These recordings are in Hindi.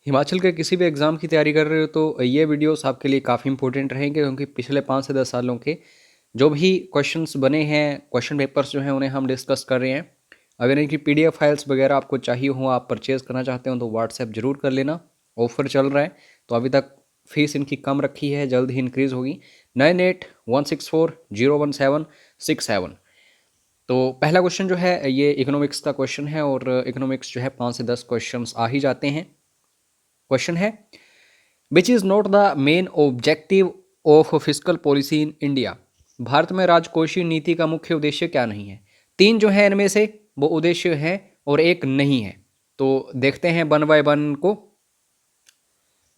हिमाचल के किसी भी एग्ज़ाम की तैयारी कर रहे हो तो ये वीडियोस आपके लिए काफ़ी इंपॉर्टेंट रहेंगे, क्योंकि पिछले 5 से 10 सालों के जो भी क्वेश्चंस बने हैं, क्वेश्चन पेपर्स जो हैं उन्हें हम डिस्कस कर रहे हैं। अगर इनकी पीडीएफ फाइल्स वगैरह आपको चाहिए हो, आप परचेज़ करना चाहते हो तो व्हाट्सएप ज़रूर कर लेना। ऑफ़र चल रहा है तो अभी तक फ़ीस इनकी कम रखी है, जल्द ही इंक्रीज़ होगी। 9816401767। तो पहला क्वेश्चन जो है ये इकोनॉमिक्स का क्वेश्चन है, और इकोनॉमिक्स जो है 5 से 10 क्वेश्चंस आ ही जाते हैं। क्वेश्चन है, which is not the main objective of fiscal policy in India. Bharat में राजकोषीय नीति का मुख्य उद्देश्य क्या नहीं है। 3 जो है इनमें से वो उद्देश्य है और एक नहीं है। तो देखते हैं वन बाय वन को।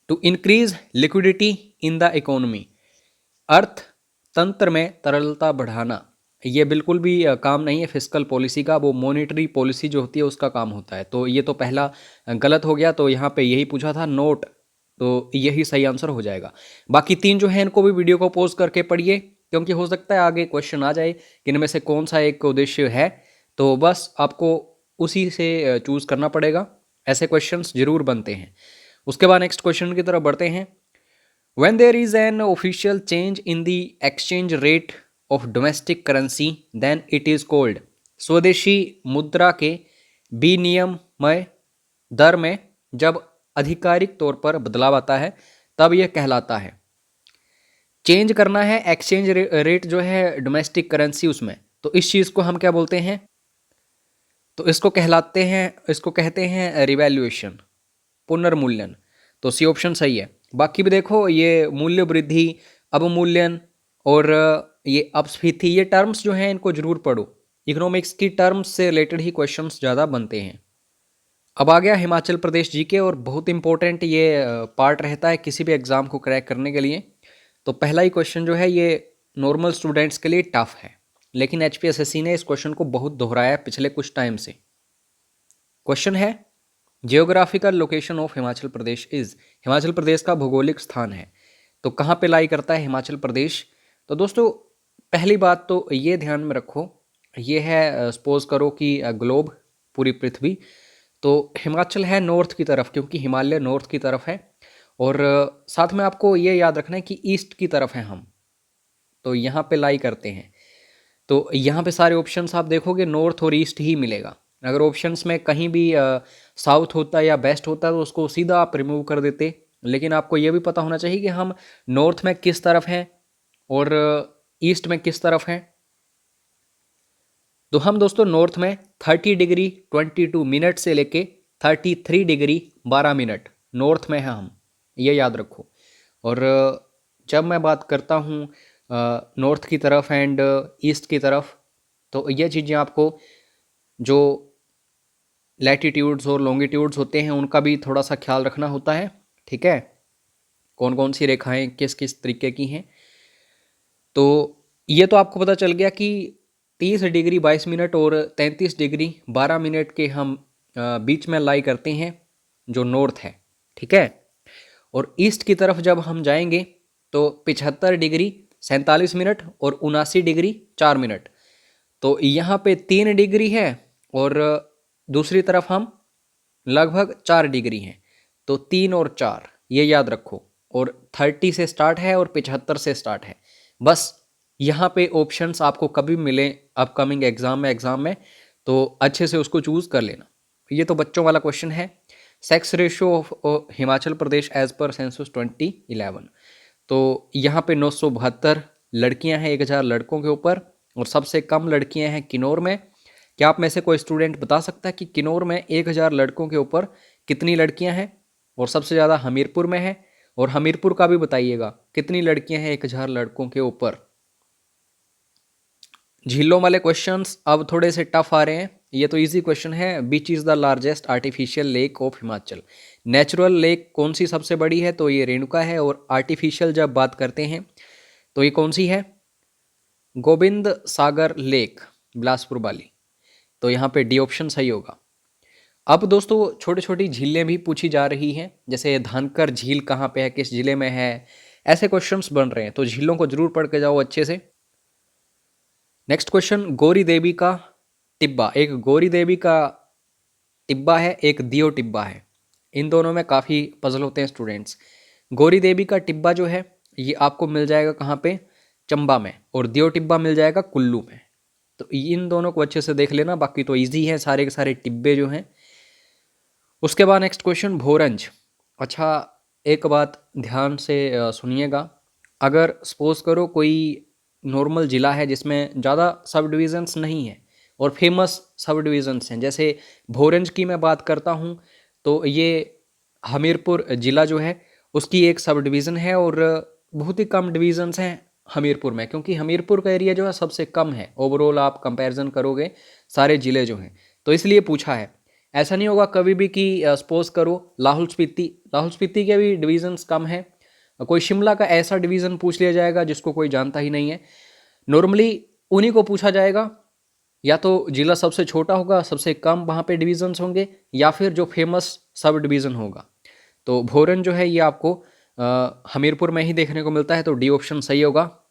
To increase liquidity in the economy, अर्थतंत्र में तरलता बढ़ाना। ये बिल्कुल भी काम नहीं है फिस्कल पॉलिसी का, वो मॉनेटरी पॉलिसी जो होती है उसका काम होता है। तो ये तो पहला गलत हो गया, तो यहाँ पे यही पूछा था नोट, तो यही सही आंसर हो जाएगा। बाकी 3 जो है इनको भी वीडियो को पॉज करके पढ़िए, क्योंकि हो सकता है आगे क्वेश्चन आ जाए कि इनमें से कौन सा एक उद्देश्य है। तो बस आपको उसी से चूज करना पड़ेगा, ऐसे क्वेश्चंस जरूर बनते हैं। उसके बाद नेक्स्ट क्वेश्चन की तरफ बढ़ते हैं। When there is an official change in the exchange rate of domestic currency, then it is called। स्वदेशी मुद्रा के विनिमय दर में जब आधिकारिक तौर पर बदलाव आता है तब यह कहलाता है। चेंज करना है एक्सचेंज रेट जो है डोमेस्टिक करेंसी उसमें, तो इस चीज़ को हम क्या बोलते हैं, तो इसको कहते हैं रिवैल्यूएशन, पुनर्मूल्यन। तो सी ऑप्शन सही है। बाकी भी देखो, ये मूल्य वृद्धि, अवमूल्यन और ये अपस्फीति, ये टर्म्स जो हैं इनको जरूर पढ़ो। इकोनॉमिक्स की टर्म्स से रिलेटेड ही क्वेश्चंस ज़्यादा बनते हैं। अब आ गया हिमाचल प्रदेश जीके, और बहुत इंपॉर्टेंट ये पार्ट रहता है किसी भी एग्ज़ाम को क्रैक करने के लिए। तो पहला ही क्वेश्चन जो है ये नॉर्मल स्टूडेंट्स के लिए टफ है, लेकिन एचपीएसएससी ने इस क्वेश्चन को बहुत दोहराया है पिछले कुछ टाइम से। क्वेश्चन है, geographical location of Himachal Pradesh is. Himachal Pradesh का भौगोलिक स्थान है, तो कहाँ पे लाई करता है हिमाचल प्रदेश। तो दोस्तों पहली बात तो ये ध्यान में रखो, ये है सपोज करो कि ग्लोब, पूरी पृथ्वी, तो हिमाचल है नॉर्थ की तरफ, क्योंकि हिमालय नॉर्थ की तरफ है। और साथ में आपको ये याद रखना है कि ईस्ट की तरफ है हम, तो यहाँ पे लाई करते हैं। तो यहाँ पे सारे ऑप्शंस आप देखोगे नॉर्थ और ईस्ट ही मिलेगा। अगर ऑप्शंस में कहीं भी साउथ होता या वेस्ट होता तो उसको सीधा आप रिमूव कर देते। लेकिन आपको ये भी पता होना चाहिए कि हम नॉर्थ में किस तरफ हैं और ईस्ट में किस तरफ हैं। तो हम दोस्तों नॉर्थ में 30 डिग्री 22 मिनट से लेके 33 डिग्री 12 मिनट नॉर्थ में हैं हम, ये याद रखो। और जब मैं बात करता हूँ नॉर्थ की तरफ एंड ईस्ट की तरफ, तो ये चीज़ें आपको, जो लैटिट्यूड्स और लॉन्गिट्यूड्स होते हैं उनका भी थोड़ा सा ख्याल रखना होता है, ठीक है, कौन कौन सी रेखाएं किस किस तरीके की हैं। तो ये तो आपको पता चल गया कि 30 डिग्री 22 मिनट और 33 डिग्री 12 मिनट के हम बीच में लाई करते हैं, जो नॉर्थ है, ठीक है। और ईस्ट की तरफ जब हम जाएंगे तो 75 डिग्री 47 मिनट और 79 डिग्री 4 मिनट। तो यहाँ पे 3 डिग्री है और दूसरी तरफ हम लगभग 4 डिग्री हैं। तो 3 और 4 ये याद रखो, और 30 से स्टार्ट है और 75 से स्टार्ट है। बस यहाँ पे ऑप्शंस आपको कभी मिले अपकमिंग एग्जाम में तो अच्छे से उसको चूज कर लेना। ये तो बच्चों वाला क्वेश्चन है। Sex ratio of Himachal Pradesh as per census 2011। तो यहाँ पे 972 लड़कियां हैं 1000 लड़कों के ऊपर, और सबसे कम लड़कियां हैं किन्नौर में। क्या आप में से कोई स्टूडेंट बता सकता है कि किन्नौर में 1000 लड़कों के ऊपर कितनी लड़कियां हैं, और सबसे ज़्यादा हमीरपुर में है। और हमीरपुर का भी बताइएगा कितनी लड़कियां हैं 1000 लड़कों के ऊपर। झीलों वाले क्वेश्चंस अब थोड़े से टफ आ रहे हैं। ये तो इजी क्वेश्चन है। Which is the largest artificial lake of Himachal. Natural lake कौन सी सबसे बड़ी है, तो ये रेणुका है। और आर्टिफिशियल जब बात करते हैं तो ये कौन सी है, गोविंद सागर लेक, बिलासपुर वाली। तो यहाँ पे डी ऑप्शन सही होगा। अब दोस्तों छोटी छोटी झीलें भी पूछी जा रही हैं, जैसे धानकर झील कहाँ पे है, किस जिले में है, ऐसे क्वेश्चंस बन रहे हैं। तो झीलों को जरूर पढ़ के जाओ अच्छे से। नेक्स्ट क्वेश्चन, गौरी देवी का टिब्बा। एक गौरी देवी का टिब्बा है, एक दियो टिब्बा है। इन दोनों में काफ़ी पजल होते हैं स्टूडेंट्स। गौरी देवी का टिब्बा जो है ये आपको मिल जाएगा कहाँ पे, चंबा में, और दियो टिब्बा मिल जाएगा कुल्लू में। तो इन दोनों को अच्छे से देख लेना, बाकी तो इजी है सारे के सारे टिब्बे जो हैं। उसके बाद नेक्स्ट क्वेश्चन भोरंज। अच्छा, एक बात ध्यान से सुनिएगा, अगर सपोज करो कोई नॉर्मल ज़िला है जिसमें ज़्यादा सब डिविज़न्स नहीं है और फेमस सब डिविज़न्स हैं, जैसे भोरंज की मैं बात करता हूँ तो ये हमीरपुर ज़िला जो है उसकी एक सब डिवीज़न है, और बहुत ही कम डिवीज़न्स हैं हमीरपुर में, क्योंकि हमीरपुर का एरिया जो है सबसे कम है ओवरऑल आप कंपैरिजन करोगे सारे ज़िले जो हैं, तो इसलिए पूछा है। ऐसा नहीं होगा कभी भी कि सपोज करो लाहौल स्पीति के भी डिवीज़न्स कम हैं, कोई शिमला का ऐसा डिवीज़न पूछ लिया जाएगा जिसको कोई जानता ही नहीं है। नॉर्मली उन्हीं को पूछा जाएगा, या तो जिला सबसे छोटा होगा, सबसे कम वहाँ पे डिवीज़न्स होंगे, या फिर जो फेमस सब डिवीज़न होगा। तो भोरन जो है ये आपको हमीरपुर में ही देखने को मिलता है, तो डी ऑप्शन सही होगा।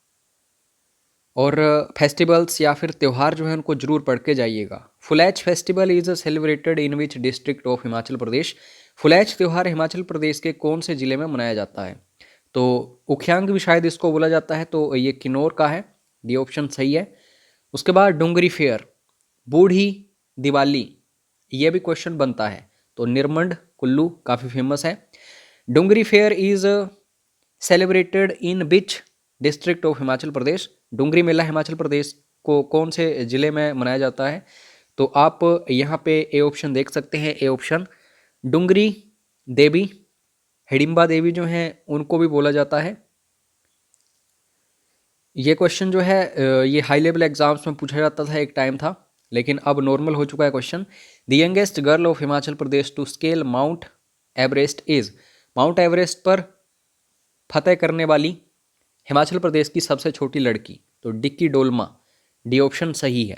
और फेस्टिवल्स या फिर त्यौहार जो है उनको जरूर पढ़ के जाइएगा। Phulaich festival is celebrated in which district of Himachal Pradesh. Phulaich त्यौहार हिमाचल प्रदेश के कौन से ज़िले में मनाया जाता है? तो उखियांग भी शायद इसको बोला जाता है, तो ये किन्नौर का है, डी ऑप्शन सही है। उसके बाद डोंगरी फेयर, बूढ़ी दिवाली, ये भी क्वेश्चन बनता है, तो निरमंड कुल्लू काफ़ी फेमस है। Dongri fair is celebrated in which district of Himachal Pradesh. Dongri मेला हिमाचल प्रदेश को कौन से ज़िले में मनाया जाता है? तो आप यहाँ पे ए ऑप्शन देख सकते हैं, ए ऑप्शन डोंगरी देवी, हिडिंबा देवी जो हैं उनको भी बोला जाता है। ये क्वेश्चन जो है ये हाई लेवल एग्जाम्स में पूछा जाता था, एक टाइम था, लेकिन अब नॉर्मल हो चुका है question. The youngest girl of Himachal Pradesh to scale Mount Everest is. Mount Everest पर फतेह करने वाली हिमाचल प्रदेश की सबसे छोटी लड़की, तो डिक्की डोलमा, डी ऑप्शन सही है।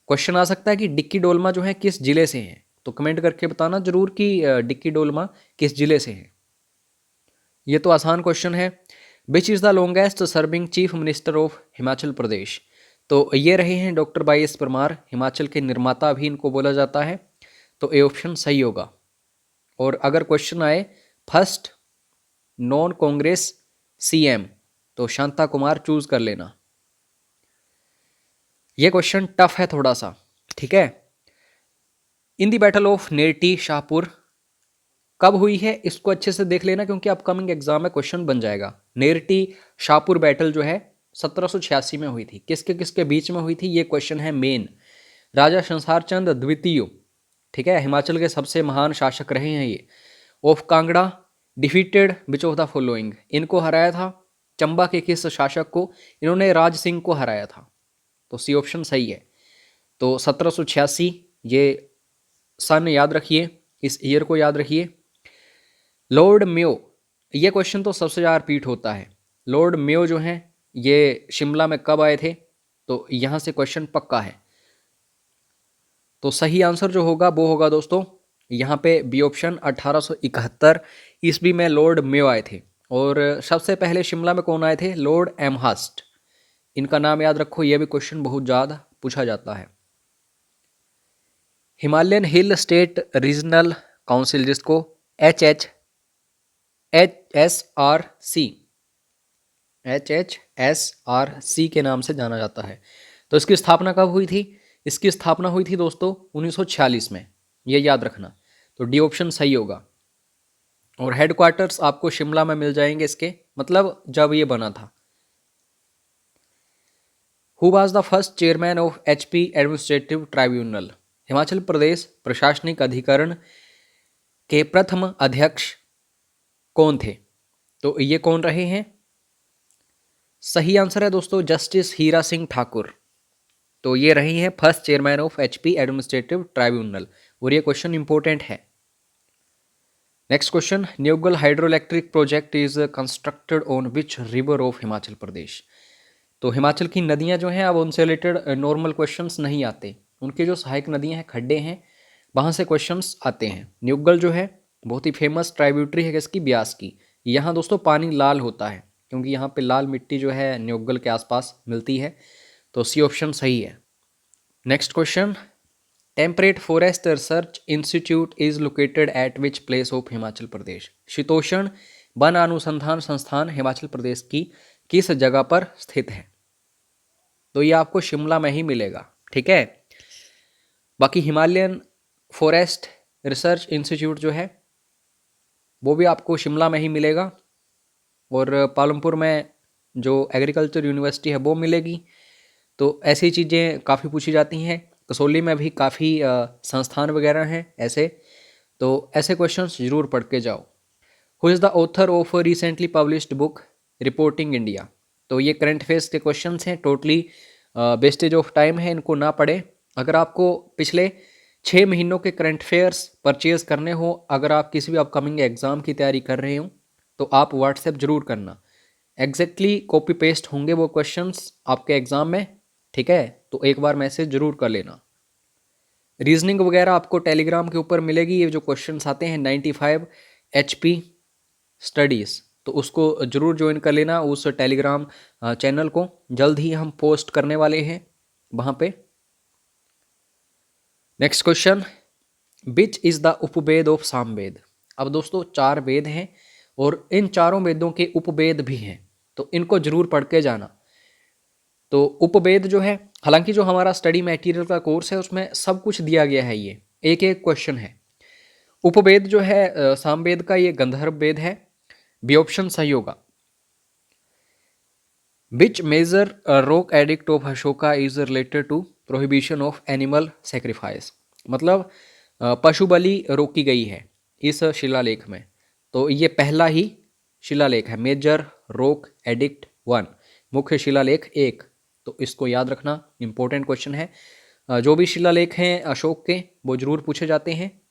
क्वेश्चन आ सकता है कि डिक्की डोलमा जो है किस जिले से है, तो कमेंट करके बताना जरूर कि डिक्की डोलमा किस जिले से है। ये तो आसान क्वेश्चन है। Which is the longest serving chief minister of Himachal Pradesh? तो ये रहे हैं doctor Y S Parmar, Himachal के निर्माता भी इनको बोला जाता है, तो ए ऑप्शन सही होगा। और अगर क्वेश्चन आए फर्स्ट नॉन कांग्रेस सीएम, तो शांता कुमार चूज कर लेना। ये क्वेश्चन टफ है थोड़ा सा, ठीक है। इन दी बैटल ऑफ नेरटी शाहपुर कब हुई है, इसको अच्छे से देख लेना, क्योंकि अपकमिंग एग्जाम में क्वेश्चन बन जाएगा। नेरटी शाहपुर बैटल जो है 1786 में हुई थी, किसके किसके बीच में हुई थी, ये क्वेश्चन है मेन। राजा संसार चंद द्वितीय, ठीक है, हिमाचल के सबसे महान शासक रहे हैं ये, of Kangra defeated which of the following, इनको हराया था, चंबा के किस शासक को, इन्होंने राज सिंह को हराया था, तो सी ऑप्शन सही है। तो 1786 ये सन याद रखिए, इस ईयर को याद रखिए। लॉर्ड मेयो, ये क्वेश्चन तो सबसे ज़्यादा रिपीट होता है। लॉर्ड मेयो जो हैं ये शिमला में कब आए थे, तो यहाँ से क्वेश्चन पक्का है। तो सही आंसर जो होगा वो होगा दोस्तों यहाँ पे बी ऑप्शन 1871 ईस्वी में लॉर्ड मेयो आए थे। और सबसे पहले शिमला में कौन आए थे, लॉर्ड एमहर्स्ट, इनका नाम याद रखो, ये भी क्वेश्चन बहुत ज़्यादा पूछा जाता है। Himalayan hill state regional council, जिसको HHSRC के नाम से जाना जाता है, तो इसकी स्थापना कब हुई थी? इसकी स्थापना हुई थी दोस्तों 1946 में, ये याद रखना, तो डी ऑप्शन सही होगा। और हेडक्वार्टर्स आपको शिमला में मिल जाएंगे इसके, मतलब जब ये बना था। Who was the first chairman of HP administrative tribunal, Himachal Pradesh प्रशासनिक अधिकरण के प्रथम अध्यक्ष कौन थे? तो ये कौन रहे हैं? सही आंसर है दोस्तों जस्टिस हीरा सिंह ठाकुर, तो ये रही हैं first chairman of HP administrative tribunal, और ये क्वेश्चन इंपॉर्टेंट है। Next question, Neugal hydro electric project is constructed on which river of Himachal Pradesh? तो हिमाचल की नदियां जो हैं अब उनसे रिलेटेड नॉर्मल क्वेश्चंस नहीं आते, उनके जो सहायक नदियां हैं, खड्डे हैं, वहाँ से क्वेश्चंस आते हैं। न्यूगल जो है बहुत ही फेमस ट्राइब्यूटरी है किसकी, ब्यास की। यहाँ दोस्तों पानी लाल होता है, क्योंकि यहाँ पे लाल मिट्टी जो है न्यूगल के आसपास मिलती है, तो सी ऑप्शन सही है। Next question, temperate forest research institute is located at which place of Himachal Pradesh. शीतोष्ण वन अनुसंधान संस्थान हिमाचल प्रदेश की किस जगह पर स्थित है? तो ये आपको शिमला में ही मिलेगा, ठीक है। बाकी हिमालयन फॉरेस्ट रिसर्च इंस्टीट्यूट जो है वो भी आपको शिमला में ही मिलेगा, और पालमपुर में जो एग्रीकल्चर यूनिवर्सिटी है वो मिलेगी। तो ऐसी चीज़ें काफ़ी पूछी जाती हैं। कसौली में भी काफ़ी संस्थान वगैरह हैं ऐसे, तो ऐसे क्वेश्चंस ज़रूर पढ़ के जाओ। Who is the author of recently published book reporting India? तो ये करंट अफेयर्स के क्वेश्चंस हैं, टोटली वेस्टेज ऑफ टाइम है, इनको ना पढ़े। अगर आपको पिछले 6 महीनों के करंट अफेयर्स परचेज करने हो, अगर आप किसी भी अपकमिंग एग्ज़ाम की तैयारी कर रहे हो, तो आप व्हाट्सएप ज़रूर करना। एग्जैक्टली कॉपी पेस्ट होंगे वो क्वेश्चंस आपके एग्ज़ाम में, ठीक है। तो एक बार मैसेज ज़रूर कर लेना। रीजनिंग वगैरह आपको टेलीग्राम के ऊपर मिलेगी। ये जो क्वेश्चंस आते हैं 95 HP स्टडीज़, तो उसको ज़रूर ज्वाइन कर लेना, उस टेलीग्राम चैनल को। जल्द ही हम पोस्ट करने वाले हैं वहाँ पे। Next question, which is the Upaveda of Samaveda? अब दोस्तों 4 वेद हैं और इन चारों वेदों के उपवेद भी हैं, तो इनको जरूर पढ़ के जाना। तो उपवेद जो है, हालांकि जो हमारा स्टडी मटेरियल का कोर्स है उसमें सब कुछ दिया गया है, ये एक एक क्वेश्चन है। उपवेद जो है सामवेद का, ये गंधर्व वेद है। बी ऑप्शन सही होगा। Which major rock edict of Ashoka is related to prohibition of animal sacrifice? मतलब पशु बलि रोकी गई है इस शिलालेख में। तो ये पहला ही शिलालेख है, मेजर रोक एडिक्ट 1, मुख्य शिलालेख 1। तो इसको याद रखना, इंपॉर्टेंट क्वेश्चन है। जो भी शिलालेख हैं अशोक के वो जरूर पूछे जाते हैं।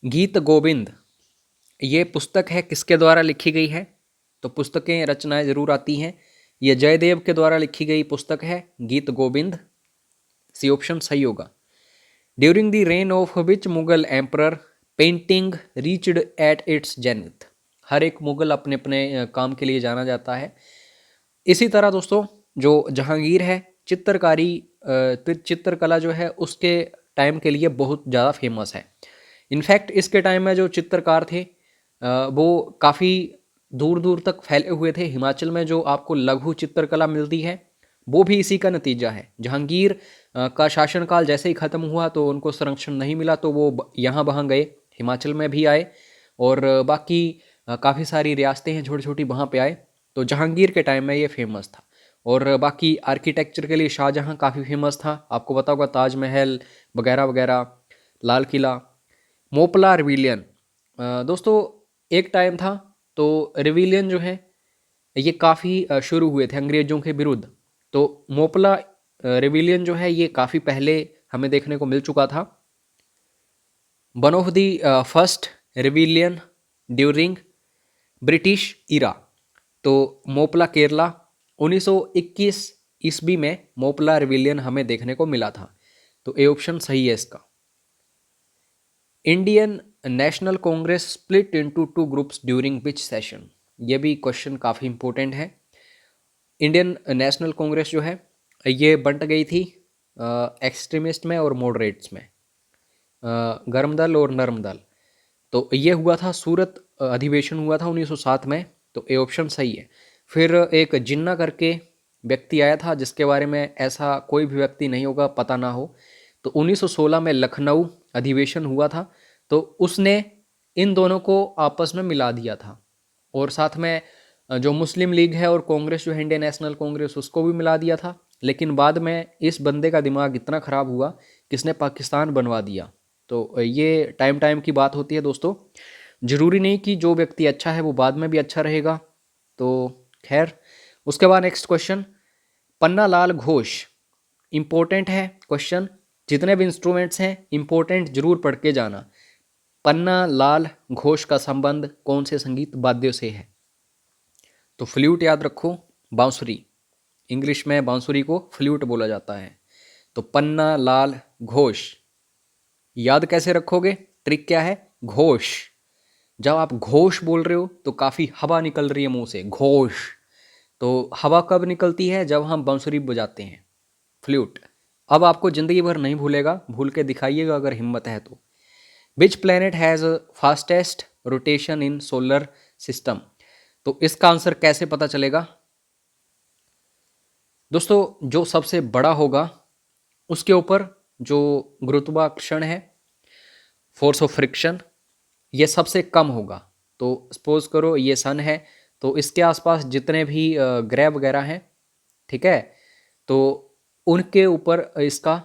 गीत गोविंद, ये पुस्तक है किसके द्वारा लिखी गई है? तो पुस्तकें रचनाएं जरूर आती हैं। ये जयदेव के द्वारा लिखी गई पुस्तक है गीत गोविंद, सी ऑप्शन सही होगा। During the reign of which Mughal emperor painting reached at its zenith? हर एक मुगल अपने अपने काम के लिए जाना जाता है। इसी तरह दोस्तों जो जहांगीर है, चित्रकला जो है उसके टाइम के लिए बहुत ज़्यादा फेमस है। इनफैक्ट इसके टाइम में जो चित्रकार थे वो काफ़ी दूर दूर तक फैले हुए थे। हिमाचल में जो आपको लघु चित्रकला मिलती है वो भी इसी का नतीजा है। जहांगीर का शासनकाल जैसे ही ख़त्म हुआ तो उनको संरक्षण नहीं मिला, तो वो यहाँ वहाँ गए, हिमाचल में भी आए, और बाकी काफ़ी सारी रियासतें हैं छोटी छोटी, वहाँ पे आए। तो जहांगीर के टाइम में ये फेमस था। और बाकी आर्किटेक्चर के लिए शाहजहाँ काफ़ी फेमस था, आपको पता होगा, ताजमहल वगैरह वगैरह, लाल किला। मोपला रिविलियन, दोस्तों एक टाइम था तो रिविलियन जो है ये काफ़ी शुरू हुए थे अंग्रेज़ों के विरुद्ध। तो मोपला रिविलियन जो है ये काफ़ी पहले हमें देखने को मिल चुका था। One of the first rebellion during British era. तो मोपला केरला 1921 ईस्वी में मोपला रिविलियन हमें देखने को मिला था। तो ए ऑप्शन सही है इसका। Indian national Congress split into 2 groups during which session? ये भी क्वेश्चन काफ़ी इंपॉर्टेंट है। इंडियन नेशनल कांग्रेस जो है ये बंट गई थी एक्सट्रीमिस्ट में और मॉडरेट्स में, गर्म दल और नरम दल। तो ये हुआ था, सूरत अधिवेशन हुआ था 1907 में। तो ए ऑप्शन सही है। फिर एक जिन्ना करके व्यक्ति आया था जिसके बारे में ऐसा कोई भी व्यक्ति नहीं होगा पता ना हो। तो 1916 में लखनऊ अधिवेशन हुआ था, तो उसने इन दोनों को आपस में मिला दिया था। और साथ में जो मुस्लिम लीग है और कांग्रेस जो है इंडियन नेशनल कांग्रेस, उसको भी मिला दिया था। लेकिन बाद में इस बंदे का दिमाग इतना ख़राब हुआ कि इसने पाकिस्तान बनवा दिया। तो ये टाइम टाइम की बात होती है दोस्तों, ज़रूरी नहीं कि जो व्यक्ति अच्छा है वो बाद में भी अच्छा रहेगा। तो खैर, उसके बाद next question, Panna Lal Ghosh, important है क्वेश्चन। जितने भी इंस्ट्रूमेंट्स हैं इम्पोर्टेंट जरूर पढ़ के जाना। पन्ना लाल घोष का संबंध कौन से संगीत वाद्यों से है? तो फ्लूट याद रखो, बांसुरी, इंग्लिश में बांसुरी को फ्लूट बोला जाता है। तो पन्ना लाल घोष याद कैसे रखोगे? ट्रिक क्या है? घोष, जब आप घोष बोल रहे हो तो काफ़ी हवा निकल रही है मुंह से, घोष। तो हवा कब निकलती है? जब हम बांसुरी बजाते हैं, फ्लूट। अब आपको ज़िंदगी भर नहीं भूलेगा, भूल के दिखाइएगा अगर हिम्मत है तो। Which planet has fastest rotation in solar system? तो इसका आंसर कैसे पता चलेगा दोस्तों? जो सबसे बड़ा होगा उसके ऊपर जो गुरुत्वाकर्षण है, फोर्स ऑफ फ्रिक्शन, ये सबसे कम होगा। तो सपोज करो ये सन है, तो इसके आसपास जितने भी ग्रह वगैरह हैं, ठीक है, तो उनके ऊपर इसका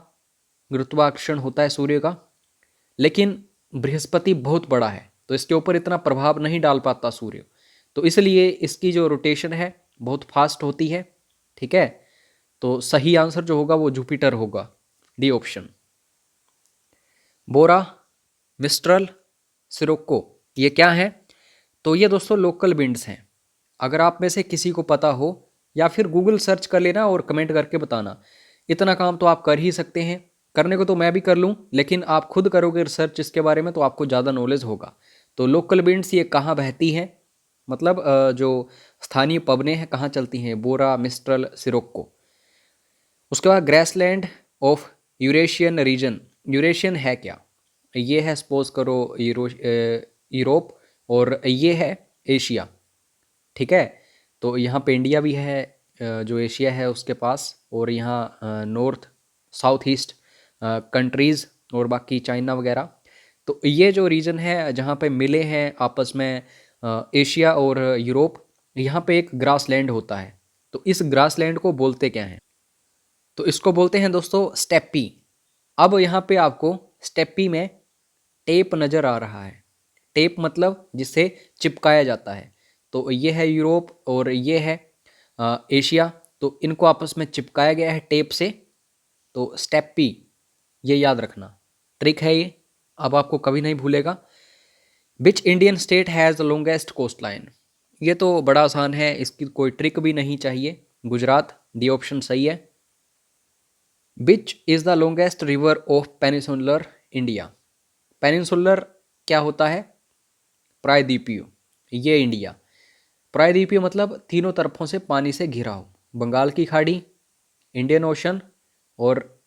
गुरुत्वाकर्षण होता है सूर्य का। लेकिन बृहस्पति बहुत बड़ा है, तो इसके ऊपर इतना प्रभाव नहीं डाल पाता सूर्य, तो इसलिए इसकी जो रोटेशन है बहुत फास्ट होती है, ठीक है। तो सही आंसर जो होगा वो जुपिटर होगा, डी ऑप्शन। बोरा, मिस्ट्रल, सिरोक्को, ये क्या है? तो ये दोस्तों लोकल विंड्स हैं। अगर आप में से किसी को पता हो या फिर गूगल सर्च कर लेना और कमेंट करके बताना। इतना काम तो आप कर ही सकते हैं, करने को तो मैं भी कर लूँ, लेकिन आप खुद करोगे रिसर्च इसके बारे में तो आपको ज़्यादा नॉलेज होगा। तो लोकल विंड्स ये कहाँ बहती हैं, मतलब जो स्थानीय पवनें हैं कहाँ चलती हैं? Bora, mistral, sirocco. उसके बाद grassland of Eurasian region, Eurasian है क्या? ये है सपोज करो यूरोप, और ये है एशिया, ठीक है। तो यहाँ पे इंडिया भी है, जो एशिया है उसके पास, और यहाँ नॉर्थ साउथ ईस्ट कंट्रीज़ और बाकी चाइना वगैरह। तो ये जो रीजन है जहाँ पे मिले हैं आपस में एशिया और यूरोप, यहाँ पे एक ग्रास लैंड होता है। तो इस ग्रास लैंड को बोलते क्या हैं? तो इसको बोलते हैं दोस्तों स्टेप्पी। अब यहाँ पे आपको स्टेप्पी में टेप नज़र आ रहा है। टेप मतलब जिससे चिपकाया जाता है। तो ये है यूरोप और ये है एशिया, तो इनको आपस में चिपकाया गया है टेप से। तो स्टेप्पी, ये याद रखना, ट्रिक है ये, अब आपको कभी नहीं भूलेगा। Which Indian state has the longest coast line? ये तो बड़ा आसान है, इसकी कोई ट्रिक भी नहीं चाहिए। गुजरात, डी ऑप्शन सही है। Which is the longest river of peninsular India? Peninsular क्या होता है? प्रायद्वीपीय, ये इंडिया। प्रायद्वीपीय मतलब तीनों तरफों से पानी से घिरा हो। बंगाल की खाड़ी, इंडियन ओशन, और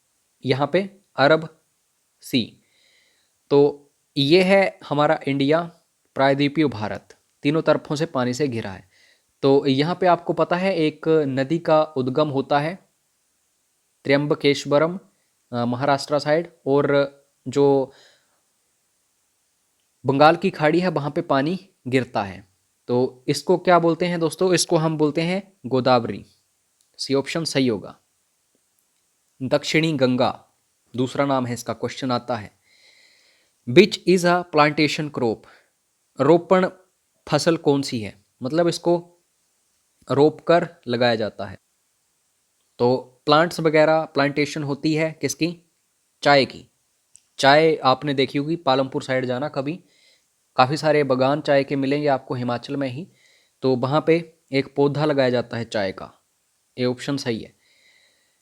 यहाँ पे अरब सी। तो ये है हमारा इंडिया, प्रायद्वीपीय भारत, तीनों तरफों से पानी से घिरा है। तो यहाँ पे आपको पता है एक नदी का उद्गम होता है त्र्यंबकेश्वरम, महाराष्ट्र साइड, और जो बंगाल की खाड़ी है वहाँ पे पानी गिरता है। तो इसको क्या बोलते हैं दोस्तों? इसको हम बोलते हैं गोदावरी, सी ऑप्शन सही होगा। दक्षिणी गंगा दूसरा नाम है इसका, क्वेश्चन आता है। Which is a plantation crop? रोपण फसल कौन सी है, मतलब इसको रोप कर लगाया जाता है। तो प्लांट्स वगैरह प्लांटेशन होती है किसकी? चाय की। चाय आपने देखी होगी, पालमपुर साइड जाना कभी, काफ़ी सारे बागान चाय के मिलेंगे आपको हिमाचल में ही। तो वहाँ पे एक पौधा लगाया जाता है चाय का, ये ऑप्शन सही है।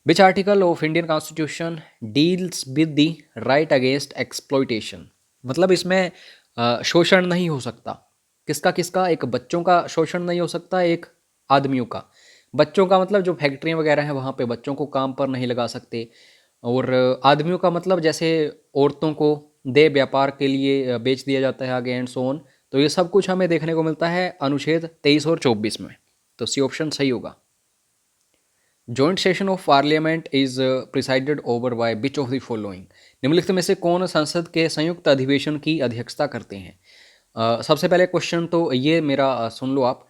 Which article of Indian constitution deals with the right against exploitation? मतलब इसमें शोषण नहीं हो सकता। किसका किसका? एक बच्चों का शोषण नहीं हो सकता, एक आदमियों का। बच्चों का मतलब जो फैक्ट्रियाँ वगैरह हैं वहाँ पे बच्चों को काम पर नहीं लगा सकते, और आदमियों का मतलब जैसे औरतों को देह व्यापार के लिए बेच दिया जाता है आगे, एंड सो ऑन। तो ये सब कुछ हमें देखने को मिलता है अनुच्छेद 23 और 24 में। तो सी ऑप्शन सही होगा। Joint session of parliament is presided over by which of the following? निम्नलिखित में से कौन संसद के संयुक्त अधिवेशन की अध्यक्षता करते हैं? सबसे पहले क्वेश्चन तो ये मेरा सुन लो आप,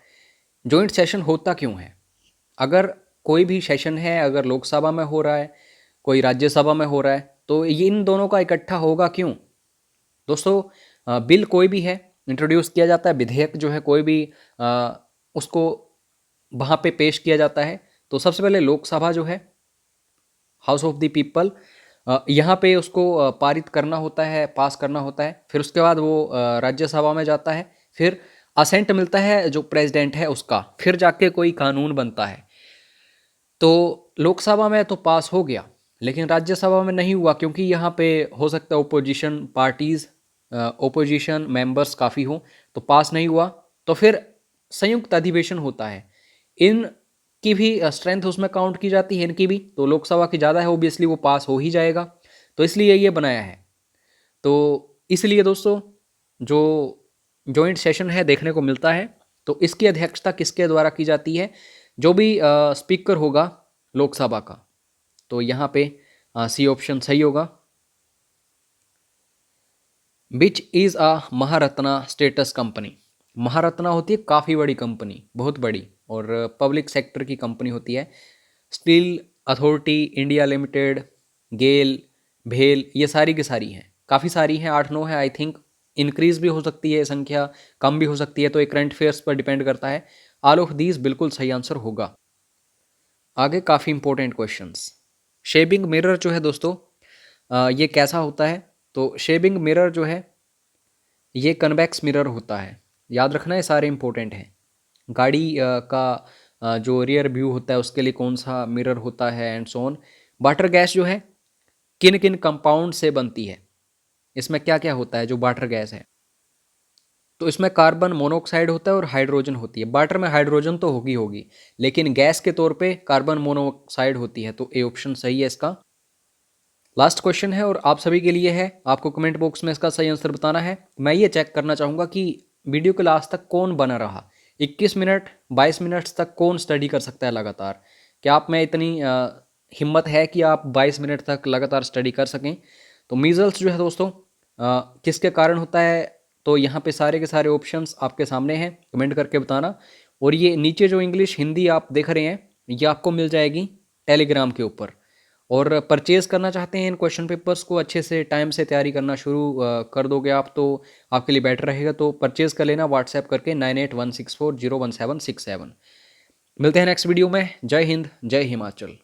जॉइंट सेशन होता क्यों है? अगर कोई भी सेशन है, अगर लोकसभा में हो रहा है, कोई राज्यसभा में हो रहा है, तो ये इन दोनों का इकट्ठा होगा क्यों? दोस्तों बिल कोई भी है इंट्रोड्यूस किया जाता है, विधेयक जो है कोई भी उसको वहाँ पे पेश किया जाता है, तो सबसे पहले लोकसभा जो है, हाउस ऑफ द पीपल, यहाँ पे उसको पारित करना होता है, पास करना होता है। फिर उसके बाद वो राज्यसभा में जाता है, फिर असेंट मिलता है जो प्रेसिडेंट है उसका, फिर जाके कोई कानून बनता है। तो लोकसभा में तो पास हो गया, लेकिन राज्यसभा में नहीं हुआ, क्योंकि यहाँ पे हो सकता है ओपोजिशन पार्टीज़, ओपोजिशन मेंबर्स काफ़ी हों, तो पास नहीं हुआ। तो फिर संयुक्त अधिवेशन होता है। इन की भी स्ट्रेंथ उसमें काउंट की जाती है, इनकी भी, तो लोकसभा की ज़्यादा है, ओबियसली वो पास हो ही जाएगा। तो इसलिए ये बनाया है। तो इसलिए दोस्तों जो जॉइंट सेशन है देखने को मिलता है, तो इसकी अध्यक्षता किसके द्वारा की जाती है? जो भी स्पीकर होगा लोकसभा का। तो यहाँ पे सी ऑप्शन सही होगा। Which is a Maharatna status company. Maharatna होती है काफ़ी बड़ी कंपनी, बहुत बड़ी, और पब्लिक सेक्टर की कंपनी होती है। स्टील अथॉरिटी इंडिया लिमिटेड, गेल, भेल, ये सारी की सारी हैं, काफ़ी सारी हैं, 8-9 है आई थिंक। इंक्रीज भी हो सकती है संख्या, कम भी हो सकती है, तो ये करंट अफेयर्स पर डिपेंड करता है। ऑल ऑफ दीज बिल्कुल सही आंसर होगा। आगे काफ़ी इंपॉर्टेंट क्वेश्चंस। शेविंग मिरर जो है दोस्तों, ये कैसा होता है? तो शेविंग मिरर जो है ये कन्वेक्स मिरर होता है। याद रखना है, सारे इंपॉर्टेंट हैं। गाड़ी का जो रियर व्यू होता है उसके लिए कौन सा मिरर होता है, and so on. Water gas जो है किन किन कंपाउंड से बनती है? इसमें क्या क्या होता है जो वाटर गैस है? तो इसमें कार्बन मोनोऑक्साइड होता है और हाइड्रोजन होती है। वाटर में हाइड्रोजन तो होगी होगी, लेकिन गैस के तौर पे कार्बन मोनोऑक्साइड होती है। तो ए ऑप्शन सही है इसका। लास्ट क्वेश्चन है और आप सभी के लिए है, आपको कमेंट बॉक्स में इसका सही आंसर बताना है। मैं ये चेक करना चाहूँगा कि वीडियो के लास्ट तक कौन बना रहा। 21 मिनट 22 मिनट तक कौन स्टडी कर सकता है लगातार? क्या आप में इतनी हिम्मत है कि आप 22 मिनट तक लगातार स्टडी कर सकें? तो मीजल्स जो है दोस्तों किसके कारण होता है? तो यहाँ पे सारे के सारे ऑप्शंस आपके सामने हैं, कमेंट करके बताना। और ये नीचे जो इंग्लिश हिंदी आप देख रहे हैं, ये आपको मिल जाएगी टेलीग्राम के ऊपर। और परचेज़ करना चाहते हैं इन क्वेश्चन पेपर्स को, अच्छे से टाइम से तैयारी करना शुरू कर दोगे आप तो आपके लिए बेटर रहेगा। तो परचेज़ कर लेना व्हाट्सएप करके 9816401767। मिलते हैं नेक्स्ट वीडियो में। जय हिंद, जय हिमाचल।